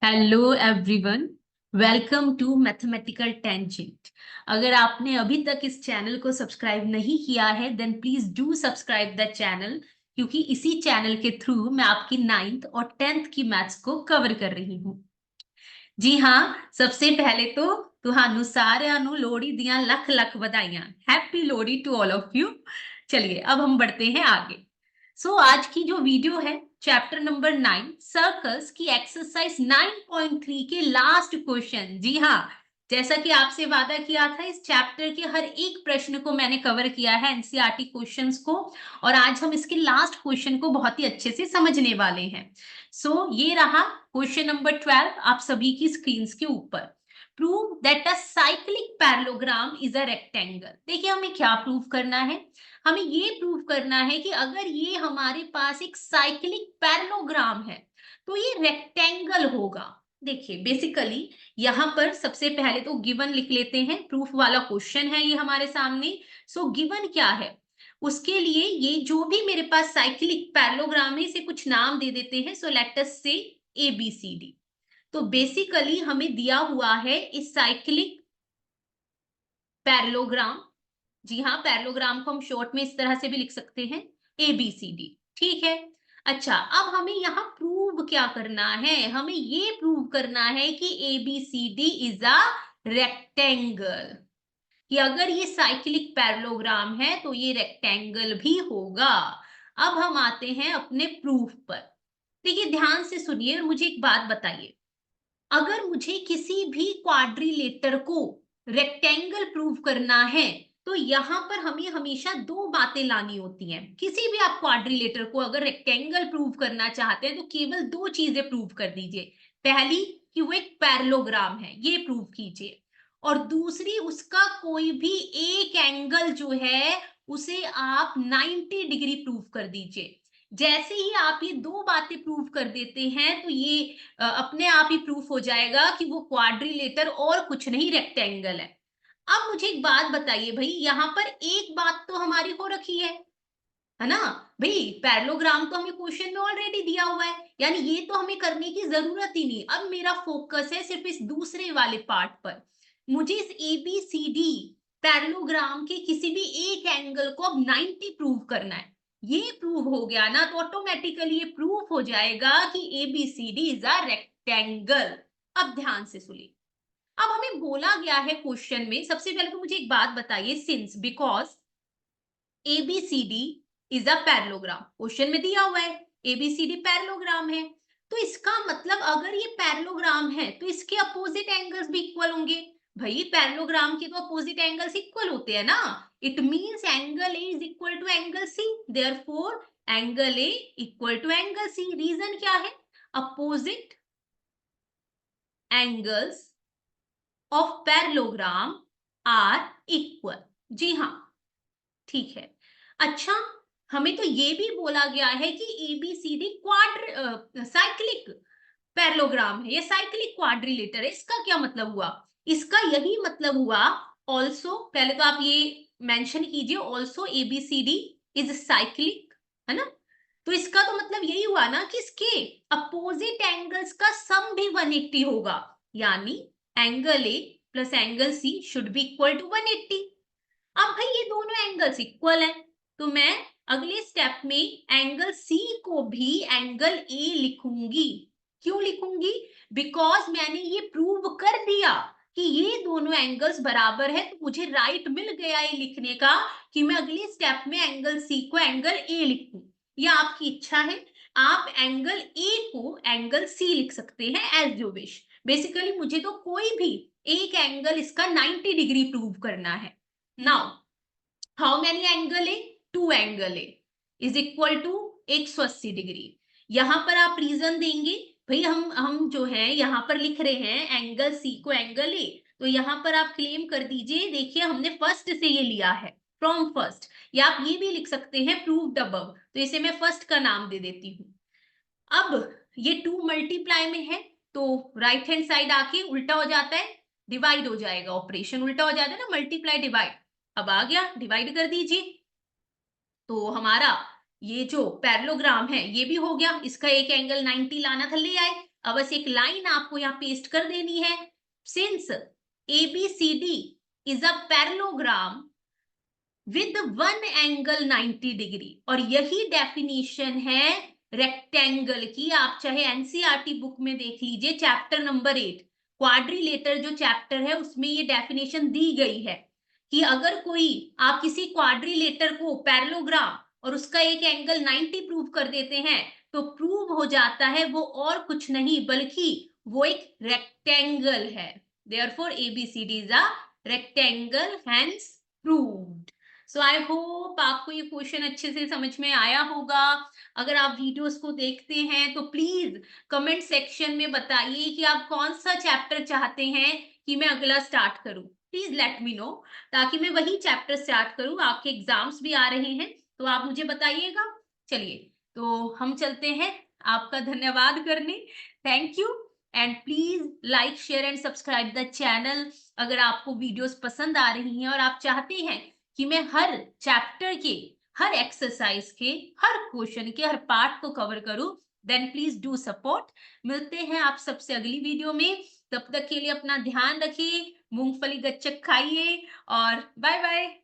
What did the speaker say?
Hello everyone, welcome to mathematical tangent. अगर आपने अभी तक इस चैनल को सब्सक्राइब नहीं किया है then please do subscribe the channel, क्योंकि इसी चैनल के थ्रू मैं आपकी 9th और 10th की मैथ्स को कवर कर रही हूँ। जी हाँ, सबसे पहले तो ਤੁਹਾਨੂੰ ਸਾਰਿਆਂ ਨੂੰ ਲੋਹੜੀ ਦੀਆਂ ਲੱਖ ਲੱਖ ਵਧਾਈਆਂ। Happy Lohri to all of you. चलिए अब हम बढ़ते हैं आगे। आज की जो वीडियो है चैप्टर नंबर 9 सर्कल्स की एक्सरसाइज 9.3 के लास्ट क्वेश्चन। जी हाँ, जैसा कि आपसे वादा किया था इस चैप्टर के हर एक प्रश्न को मैंने कवर किया है, एनसीईआरटी क्वेश्चंस को, और आज हम इसके लास्ट क्वेश्चन को बहुत ही अच्छे से समझने वाले हैं। ये रहा क्वेश्चन नंबर 12 आप सभी की स्क्रीन के ऊपर। Prove that a cyclic parallelogram is a rectangle. देखिए हमें क्या प्रूव करना है, हमें ये प्रूव करना है कि अगर ये हमारे पास एक साइक्लिक पैरेललोग्राम है तो ये रेक्टेंगल होगा। देखिए बेसिकली यहाँ पर सबसे पहले तो गिवन लिख लेते हैं, प्रूफ वाला क्वेश्चन है ये हमारे सामने। गिवन क्या है, उसके लिए ये जो भी मेरे पास साइक्लिक पैरेललोग्राम है इसे कुछ नाम दे देते हैं। लेट अस से ABCD। तो बेसिकली हमें दिया हुआ है इस साइक्लिक पैरेललोग्राम। जी हाँ, पैरेललोग्राम को हम शॉर्ट में इस तरह से भी लिख सकते हैं ABCD। ठीक है। अच्छा, अब हमें यहाँ प्रूव क्या करना है, हमें ये प्रूव करना है कि ABCD इज अ रेक्टेंगल, कि अगर ये साइक्लिक पैरेललोग्राम है तो ये रेक्टेंगल भी होगा। अब हम आते हैं अपने प्रूफ पर। देखिए ध्यान से सुनिए और मुझे एक बात बताइए, अगर मुझे किसी भी क्वाड्रिलेटर को रेक्टेंगल प्रूव करना है तो यहां पर हमें हमेशा दो बातें लानी होती हैं। किसी भी आप क्वाड्रिलेटर को अगर रेक्टेंगल प्रूव करना चाहते हैं तो केवल दो चीजें प्रूव कर दीजिए। पहली कि वो एक पैरेललोग्राम है, ये प्रूव कीजिए, और दूसरी उसका कोई भी एक एंगल जो है उसे आप 90 डिग्री प्रूव कर दीजिए। जैसे ही आप ये दो बातें प्रूव कर देते हैं तो ये अपने आप ही प्रूफ हो जाएगा कि वो क्वाड्रिलेटर और कुछ नहीं रेक्टेंगल है। अब मुझे एक बात बताइए भाई, यहाँ पर एक बात तो हमारी हो रखी है ना भाई, पैरेललोग्राम तो हमें क्वेश्चन में ऑलरेडी दिया हुआ है, यानी ये तो हमें करने की जरूरत ही नहीं। अब मेरा फोकस है सिर्फ इस दूसरे वाले पार्ट पर। मुझे इस ABCD पैरेललोग्राम के किसी भी एक एंगल को अब 90 प्रूव करना है। ये प्रूव हो गया ना तो ऑटोमेटिकली ये प्रूफ हो जाएगा कि ABCD इज अ रेक्टेंगल। अब ध्यान से सुनिए, अब हमें बोला गया है क्वेश्चन में, सबसे पहले तो मुझे एक बात बताइए, since because ABCD is a parallelogram, question में दिया हुआ है ABCD पैरेललोग्राम है, तो इसका मतलब अगर ये पैरेललोग्राम है तो इसके अपोजिट एंगल्स भी इक्वल होंगे। भाई पैरेललोग्राम के तो अपोजिट एंगल्स इक्वल होते हैं ना, it means angle A is equal to angle C, therefore angle A equal to angle C। Reason क्या है, opposite angles of parallelogram are equal. जी हाँ, ठीक है। अच्छा, हमें तो ये भी बोला गया है कि ABCD साइक्लिक पैरेललोग्राम है, ये साइक्लिक क्वाड्रिलेटर है। इसका क्या मतलब हुआ, इसका यही मतलब हुआ ऑल्सो, पहले तो आप ये मेंशन कीजिए ऑल्सो ABCD इज साइक्लिक, है ना। तो इसका तो मतलब यही हुआ ना कि इसके अपोजिट एंगल्स का सम भी 180 होगा, यानी angle A plus angle C should be equal to 180। अब भाई ये दोनों एंगल्स इक्वल हैं तो मैं अगले स्टेप में एंगल C को भी एंगल A लिखूंगी। क्यों लिखूंगी, बिकॉज मैंने ये प्रूव कर दिया कि ये दोनों एंगल्स बराबर है, तो मुझे राइट मिल गया ये लिखने का कि मैं अगले स्टेप में एंगल C को एंगल A लिखूं। यह आपकी इच्छा है, आप एंगल A को एंगल C लिख सकते हैं एज यू विश। बेसिकली मुझे तो कोई भी एक एंगल इसका 90 डिग्री प्रूव करना है। Now, how many angle A? 2 angle A is equal to 180 degree. यहां पर आप रीजन देंगे, भाई हम जो है यहाँ पर लिख रहे हैं एंगल C को एंगल A, तो यहाँ पर आप क्लेम कर दीजिए, देखिए हमने फर्स्ट से ये लिया है, फ्रॉम फर्स्ट, या आप ये भी लिख सकते हैं प्रूव्ड अबव, तो इसे मैं फर्स्ट का नाम दे देती हूँ। अब ये 2 मल्टीप्लाई में है तो राइट हैंड साइड आके उल्टा हो जाता है, डिवाइड हो जाएगा, ऑपरेशन उल्टा हो जाता है ना, मल्टीप्लाई डिवाइड। अब आ गया, डिवाइड कर दीजिए, तो हमारा ये जो पैरेललोग्राम है ये भी हो गया, इसका एक एंगल 90 लाना था, ले आए। अब बस एक लाइन आपको यहाँ पेस्ट कर देनी है, since ABCD is a parallelogram with one angle 90 degree, और यही डेफिनेशन है रेक्टेंगल की। आप चाहे एनसीईआरटी बुक में देख लीजिए, चैप्टर नंबर 8 क्वाड्रिलेटर जो चैप्टर है उसमें ये डेफिनेशन दी गई है कि अगर कोई आप किसी क्वाड्रिलेटर को पैरेललोग्राम और उसका एक एंगल 90 प्रूव कर देते हैं तो प्रूव हो जाता है वो और कुछ नहीं बल्कि वो एक रेक्टेंगल है। Therefore ABCD is a rectangle, hence proved. So I hope आपको ये क्वेश्चन अच्छे से समझ में आया होगा। अगर आप वीडियोस को देखते हैं तो प्लीज कमेंट सेक्शन में बताइए कि आप कौन सा चैप्टर चाहते हैं कि मैं अगला स्टार्ट करूं। प्लीज लेट मी नो, ताकि मैं वही चैप्टर स्टार्ट करूं। आपके एग्जाम्स भी आ रहे हैं तो आप मुझे बताइएगा। चलिए तो हम चलते हैं आपका धन्यवाद करने। Thank you, and please like share and subscribe the channel. अगर आपको वीडियोस पसंद आ रही हैं और आप चाहते हैं कि मैं हर चैप्टर के, हर एक्सरसाइज के, हर क्वेश्चन के, हर पार्ट को कवर करूं, देन प्लीज डू सपोर्ट। मिलते हैं आप सबसे अगली वीडियो में। तब तक के लिए अपना ध्यान रखिए, मूंगफली गच्चक खाइए और बाय बाय।